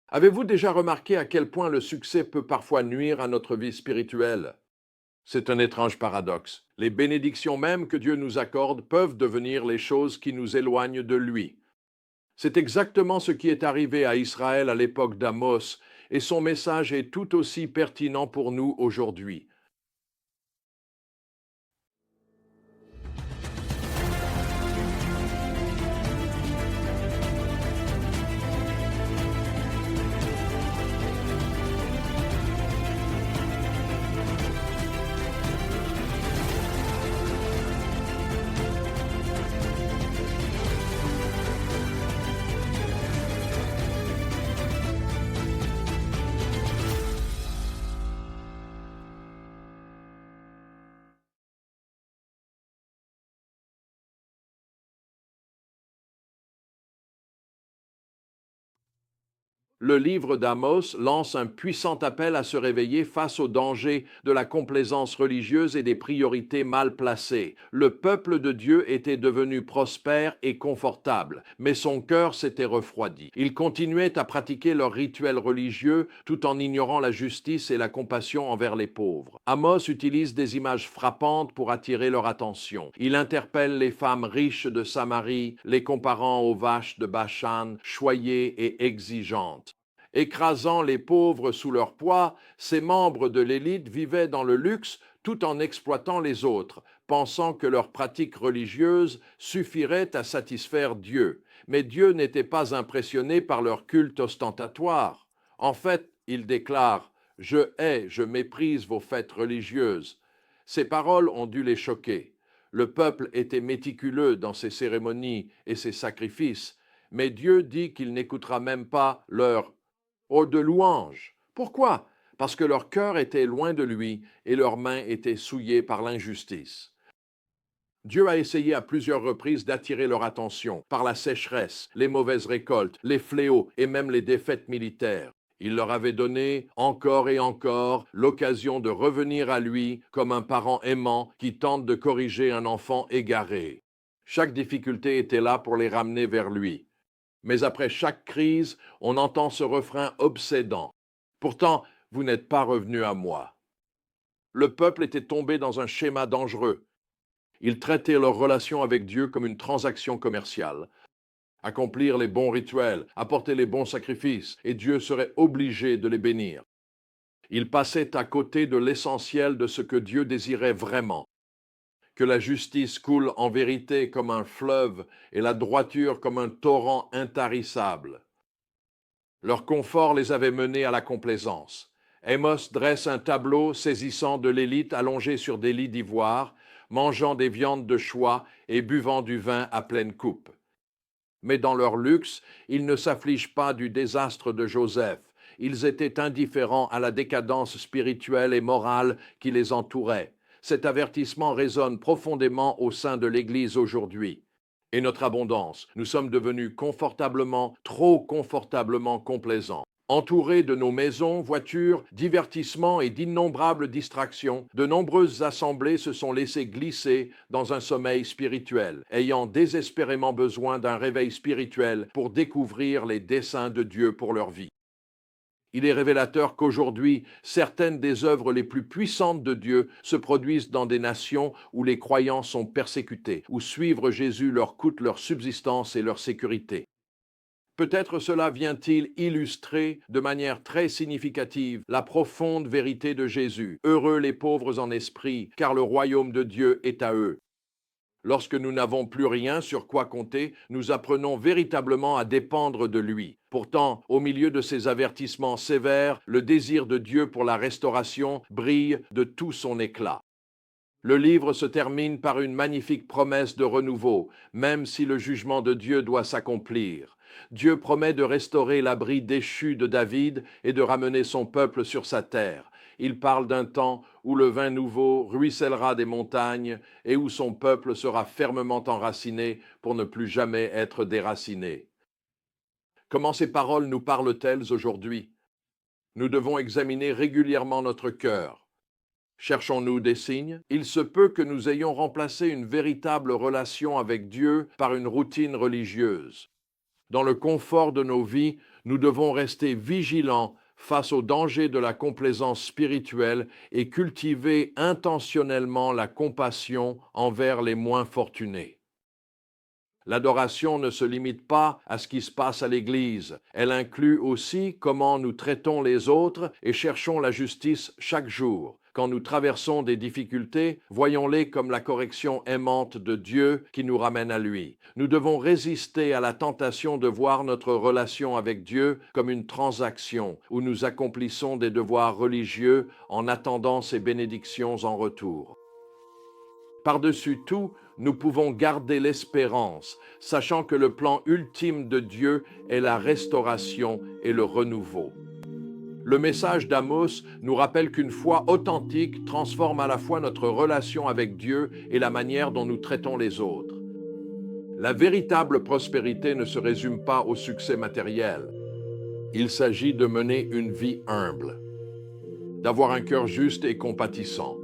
Avez-vous déjà remarqué à quel point le succès peut parfois nuire à notre vie spirituelle? C'est un étrange paradoxe. Les bénédictions même que Dieu nous accorde peuvent devenir les choses qui nous éloignent de lui. C'est exactement ce qui est arrivé à Israël à l'époque d'Amos, et son message est tout aussi pertinent pour nous aujourd'hui. Le livre d'Amos lance un puissant appel à se réveiller face au danger de la complaisance religieuse et des priorités mal placées. Le peuple de Dieu était devenu prospère et confortable, mais son cœur s'était refroidi. Ils continuaient à pratiquer leurs rituels religieux tout en ignorant la justice et la compassion envers les pauvres. Amos utilise des images frappantes pour attirer leur attention. Il interpelle les femmes riches de Samarie, les comparant aux vaches de Bashan, choyées et exigeantes. Écrasant les pauvres sous leur poids, ces membres de l'élite vivaient dans le luxe tout en exploitant les autres, pensant que leurs pratiques religieuses suffiraient à satisfaire Dieu. Mais Dieu n'était pas impressionné par leur culte ostentatoire. En fait, il déclare: Je hais, je méprise vos fêtes religieuses. Ces paroles ont dû les choquer. Le peuple était méticuleux dans ses cérémonies et ses sacrifices, mais Dieu dit qu'il n'écoutera même pas leur de louanges. Pourquoi? Parce que leur cœur était loin de lui et leurs mains étaient souillées par l'injustice. Dieu a essayé à plusieurs reprises d'attirer leur attention par la sécheresse, les mauvaises récoltes, les fléaux et même les défaites militaires. Il leur avait donné encore et encore l'occasion de revenir à lui comme un parent aimant qui tente de corriger un enfant égaré. Chaque difficulté était là pour les ramener vers lui. Mais après chaque crise, on entend ce refrain obsédant: Pourtant, vous n'êtes pas revenu à moi. Le peuple était tombé dans un schéma dangereux. Ils traitaient leur relation avec Dieu comme une transaction commerciale. Accomplir les bons rituels, apporter les bons sacrifices, et Dieu serait obligé de les bénir. Ils passaient à côté de l'essentiel de ce que Dieu désirait vraiment: que la justice coule en vérité comme un fleuve et la droiture comme un torrent intarissable. Leur confort les avait menés à la complaisance. Amos dresse un tableau saisissant de l'élite allongée sur des lits d'ivoire, mangeant des viandes de choix et buvant du vin à pleine coupe. Mais dans leur luxe, ils ne s'affligent pas du désastre de Joseph. Ils étaient indifférents à la décadence spirituelle et morale qui les entourait. Cet avertissement résonne profondément au sein de l'Église aujourd'hui. Et notre abondance, nous sommes devenus confortablement, trop confortablement complaisants. Entourés de nos maisons, voitures, divertissements et d'innombrables distractions, de nombreuses assemblées se sont laissées glisser dans un sommeil spirituel, ayant désespérément besoin d'un réveil spirituel pour découvrir les desseins de Dieu pour leur vie. Il est révélateur qu'aujourd'hui, certaines des œuvres les plus puissantes de Dieu se produisent dans des nations où les croyants sont persécutés, où suivre Jésus leur coûte leur subsistance et leur sécurité. Peut-être cela vient-il illustrer de manière très significative la profonde vérité de Jésus. Heureux les pauvres en esprit, car le royaume de Dieu est à eux. Lorsque nous n'avons plus rien sur quoi compter, nous apprenons véritablement à dépendre de lui. Pourtant, au milieu de ces avertissements sévères, le désir de Dieu pour la restauration brille de tout son éclat. Le livre se termine par une magnifique promesse de renouveau, même si le jugement de Dieu doit s'accomplir. Dieu promet de restaurer l'abri déchu de David et de ramener son peuple sur sa terre. Il parle d'un temps où le vin nouveau ruissellera des montagnes et où son peuple sera fermement enraciné pour ne plus jamais être déraciné. Comment ces paroles nous parlent-elles aujourd'hui? Nous devons examiner régulièrement notre cœur. Cherchons-nous des signes? Il se peut que nous ayons remplacé une véritable relation avec Dieu par une routine religieuse. Dans le confort de nos vies, Nous devons rester vigilants face aux dangers de la complaisance spirituelle et cultiver intentionnellement la compassion envers les moins fortunés. L'adoration ne se limite pas à ce qui se passe à l'Église. Elle inclut aussi comment nous traitons les autres et cherchons la justice chaque jour. Quand nous traversons des difficultés, voyons-les comme la correction aimante de Dieu qui nous ramène à lui. Nous devons résister à la tentation de voir notre relation avec Dieu comme une transaction où nous accomplissons des devoirs religieux en attendant ses bénédictions en retour. Par-dessus tout, nous pouvons garder l'espérance, sachant que le plan ultime de Dieu est la restauration et le renouveau. Le message d'Amos nous rappelle qu'une foi authentique transforme à la fois notre relation avec Dieu et la manière dont nous traitons les autres. La véritable prospérité ne se résume pas au succès matériel. Il s'agit de mener une vie humble, d'avoir un cœur juste et compatissant,